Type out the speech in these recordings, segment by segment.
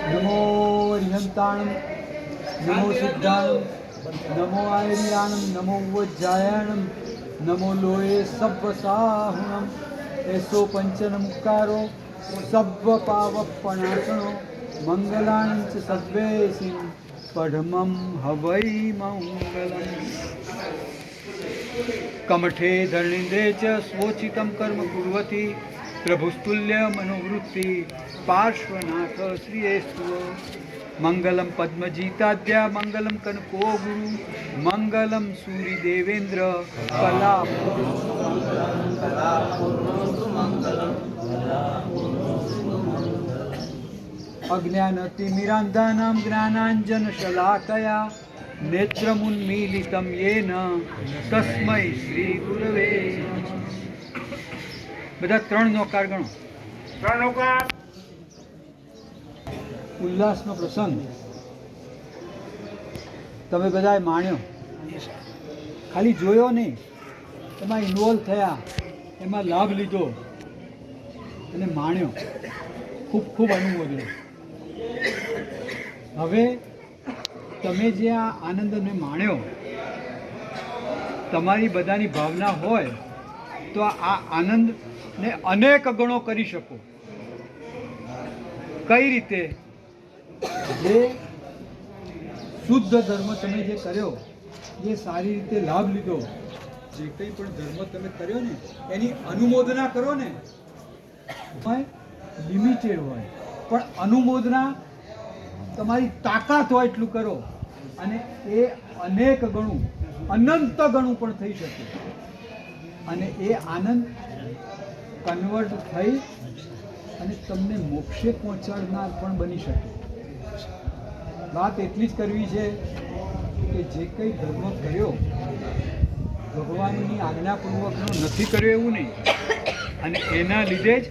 नमो रिहंताणम नमो सिद्धाणम नमो आयरियाणम नमो वज्जायणम नमो लोये सब्बसाहुणम ऐसो पंचनमुकारो सब्ब पावपणासनो मंगलानि च सद्वेसिं पढमं हवै मंगलम् कमठे धरणीन्द्रे च स्वोचितं कर्म कुर्वति प्रभुस्तुल्य मनोवृत्ति पार्श्वनाथ श्रीयेस्तु मंगलम पद्मजीताद्या मंगलम कनको गुरु मंगलम सूर्य देवेंद्र कला अज्ञानतिमिरान्धानां ज्ञानाञ्जनशलाकया नेत्रमुन्मीलितं येन तस्मै श्री गुरवे બધા ત્રણ નોકાર ગણો ત્રણ નોકાર ઉલ્લાસનો પ્રસંગ તમે બધાએ માણ્યો ખાલી જોયો નહીં એમાં ઇન્વોલ્વ થયા એમાં લાભ લીધો અને માણ્યો ખૂબ ખૂબ અનુમોદનો હવે તમે જે આ આનંદને માણ્યો તમારી બધાની ભાવના હોય તો આ આનંદને અનેક ગણો કરી શકો કઈ રીતે જે શુદ્ધ ધર્મ તમે જે કર્યો જે સારી રીતે લાભ લીધો જે કંઈ પણ ધર્મ તમે કર્યો ને એની અનુમોદના કરો ને લિમિટેડ હોય પણ અનુમોદના તમારી તાકાત હોય એટલું કરો અને એ અનેક ગણું અનંત ગણું પણ થઈ શકે અને એ આનંદ કન્વર્ટ થઈ અને તમને મોક્ષે પહોંચાડનાર પણ બની શકે વાત એટલી જ કરવી છે કે જે કંઈ ધર્મ કર્યો ભગવાનની આજ્ઞાપૂર્વકનો નથી કર્યો એવું નહીં અને એના લીધે જ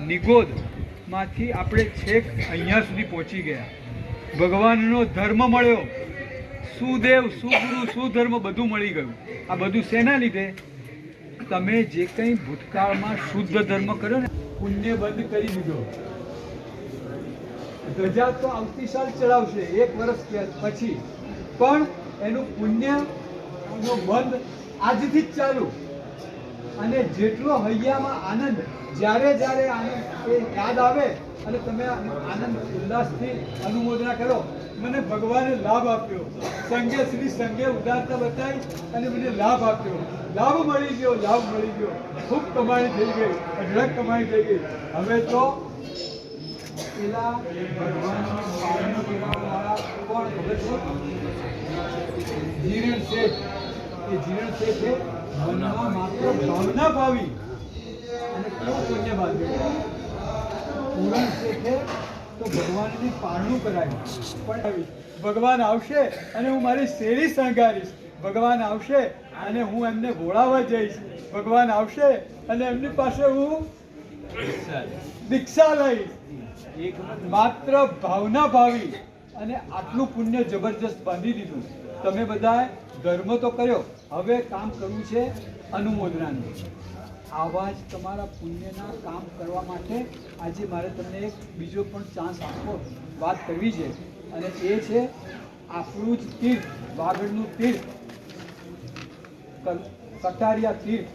નિગોદમાંથી આપણે છેક અહીંયા સુધી પહોંચી ગયા ભગવાનનો ધર્મ મળ્યો સુદેવ સુગુરુ સુધર્મ બધું મળી ગયું આ બધું શેના લીધે તમે જે કંઈ ભૂતકાળમાં શુદ્ધ ધર્મ કર્યો ને પુણ્ય બંધ કરી દીધો ધજા તો આવતી સાલ ચડાવશે 1 વર્ષ પછી પણ એનું પુણ્યનો બંધ આજથી જ ચાલુ અને જેટલો હૈયામાં આનંદ જ્યારે જ્યારે આનંદ એ યાદ આવે અને તમે આનંદ ઉલ્લાસથી અનુમોદના કરો મને ભગવાને લાભ આપ્યો સંગે શ્રી સંગે ઉદારતા બતાવી અને મને લાભ આપ્યો લાભ મળી ગયો ખૂબ કમાણી થઈ ગઈ અઢળક કમાણી થઈ ગઈ હવે તો પેલા ભગવાનની પાવન કરાવવાળા કોણ ખબર છે જીરણ શેઠ એ જીરણ શેઠે મનમાં માત્ર ભાવના ભાવી અને કેવું પુણ્ય બાંધ્યું પૂરણ શેઠે તો ભગવાનની પારણું કરાવ્યું પણ ભગવાન આવશે અને હું મારી શેરી શણગારીશ ભગવાન આવશે અને હું એમને ઘોડાવા જઈશ ભગવાન આવશે અને એમની પાસે હું દીક્ષા લઈશ માત્ર ભાવના ભાવી અને આટલું પુણ્ય જબરજસ્ત બાંધી દીધું તમે બધાએ ધર્મ તો કર્યો હવે કામ કરવું છે અનુમોદનાનું આવા જ તમારા પુણ્યના કામ કરવા માટે આજે મારે તમને એક બીજો પણ ચાન્સ આપવો વાત કરવી છે અને એ છે આપણું જ તીર્થ વાગડનું તીર્થ કટારિયા તીર્થ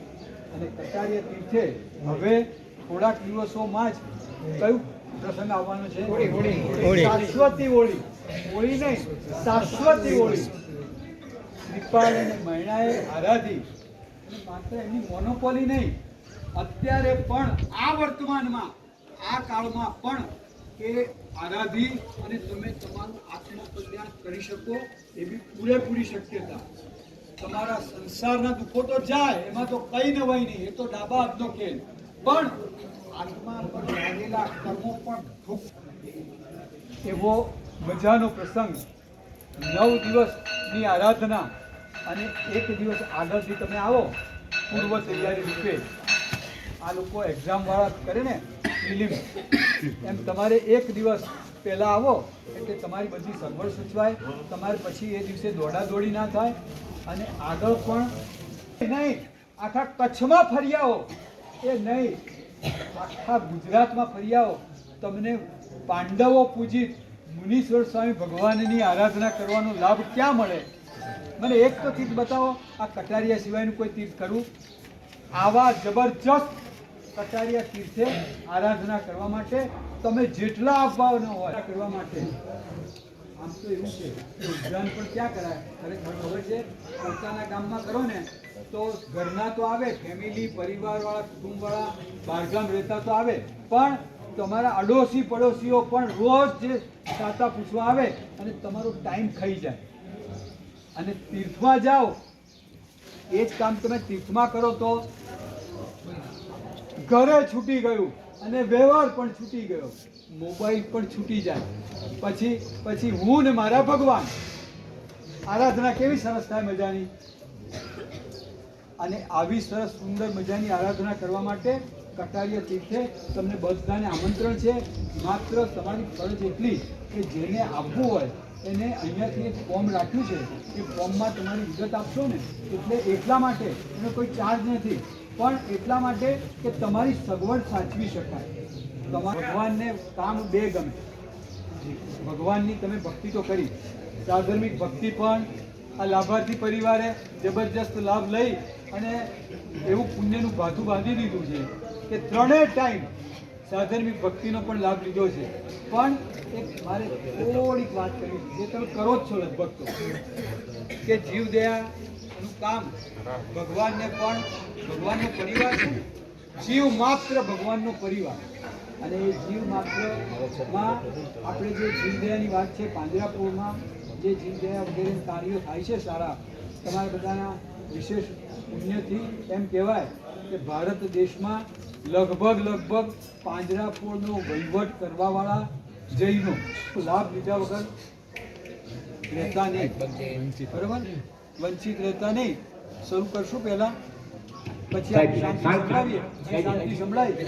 અને કટારિયા તીર્થે હવે થોડાક દિવસોમાં જ કયું પ્રસંગ આવવાનો છે હોળી. શાશ્વતી હોળી. હોળી નહીં, શાશ્વતી હોળી. શ્રીપાલ અને મહિનાએ આરાધી અને માત્ર એમની મોનોપોલી નહીં, અત્યારે પણ આ વર્તમાનમાં આ કાળમાં પણ એ આરાધી અને તમે તમારું આત્મકલ્યાણ કરી શકો એવી પૂરેપૂરી શક્યતા. તમારા સંસારના દુઃખો તો જાય, એમાં તો કઈ નવાય નહીં, એ તો ડાબા હાથનો ખેલ, પણ આત્મા પર લાગેલા કર્મો પણ દુઃખ. એવો મજાનો પ્રસંગ 9 દિવસની આરાધના અને 1 દિવસ આગળથી તમે આવો પૂર્વ તૈયારી રૂપે. આ લોકો એક્ઝામ વાળા કરે ને પ્રિલિમ, એમ તમારે 1 દિવસ પહેલા આવો એટલે તમારી બધી સગવડ સચવાય, તમારે પછી એ દિવસે દોડાદોડી ના થાય. અને આગળ પણ નહીં, આખા કચ્છમાં ફરી આવો એ નહીં, આખા ગુજરાતમાં ફરી આવો. તમને પાંડવો પૂજિત મુનીશ્વર સ્વામી ભગવાનની આરાધના કરવાનો લાભ ક્યાં મળે? મને એક તો તીર્થ બતાવો, આ કટારિયા સિવાયનું કોઈ તીર્થ કરવું. આવા જબરજસ્ત કટારિયા તીર્થે આરાધના કરવા માટે તમે જેટલા આપવાના હોય કરવા માટે. આમ તો એવું છે કે ઉદ્યાન પણ ક્યાં કરાય? ખરેખર ખબર છે, પોતાના ગામમાં કરો ને તો ઘરના તો આવે, ફેમિલી પરિવારવાળા કુટુંબવાળા બહારગામ રહેતા તો આવે, પણ તમારા અડોશી પડોશીઓ પણ રોજ જે સાતા પૂછવા આવે અને તમારો ટાઈમ ખાઈ જાય. અને તીર્થમાં જાઓ, એ જ કામ તમે તીર્થમાં કરો તો ઘરે છૂટી ગયું અને વ્યવહાર પણ છૂટી ગયો, મોબાઈલ પણ છૂટી જાય. પછી હું ને મારા ભગવાન. આરાધના કેવી સરસ થાય, મજાની. અને આવી સરસ સુંદર મજાની આરાધના કરવા માટે કટારિયા તીર્થે તમને બધાને આમંત્રણ છે. માત્ર તમારી ફરજ એટલી કે જેને આપવું હોય એને અહીંયાથી એક ફોર્મ રાખ્યું છે, એ ફોર્મમાં તમારી વિગત આપશો ને, એટલે એટલા માટે એનો કોઈ ચાર્જ નથી, પણ એટલા માટે કે તમારી સગવડ સાચવી શકાય. તમારા ભગવાનને કામ બે ગમે. ભગવાનની તમે ભક્તિ તો કરી, સાધર્મિક ભક્તિ પણ આ લાભાર્થી પરિવારે જબરજસ્ત લાભ લઈ અને એવું પુણ્યનું ભાથું બાંધી દીધું છે કે 3 ટાઈમ સાધર્મિક ભક્તિનો પણ લાભ લીધો છે. પણ એક મારે થોડીક વાત કરવી જે તમે કરો જ છો લગભગ તો, કે જીવદયાનું કામ ભગવાનને પણ, ભગવાનનો પરિવાર છે ને, જીવ માત્ર ભગવાનનો પરિવાર. અને એ જીવ માત્રમાં આપણે જે જીવદયાની વાત છે, પાંજરાપોળમાં જે જીવદયા વગેરે કાર્યો થાય છે સારા, તમારા બધાના વિશેષ પુણ્યથી એમ કહેવાય કે ભારત દેશમાં લગભગ પાંજરાપોળનો વહીવટ કરવાવાળા જૈનો લાભ લીધા વગર રહેતા નહીં. બરોબર, વંચિત રહેતા નહીં. શરૂ કરશું પહેલા, પછી આપણે શાંતિ સંભળાવીએ. શાંતિ સંભળાવી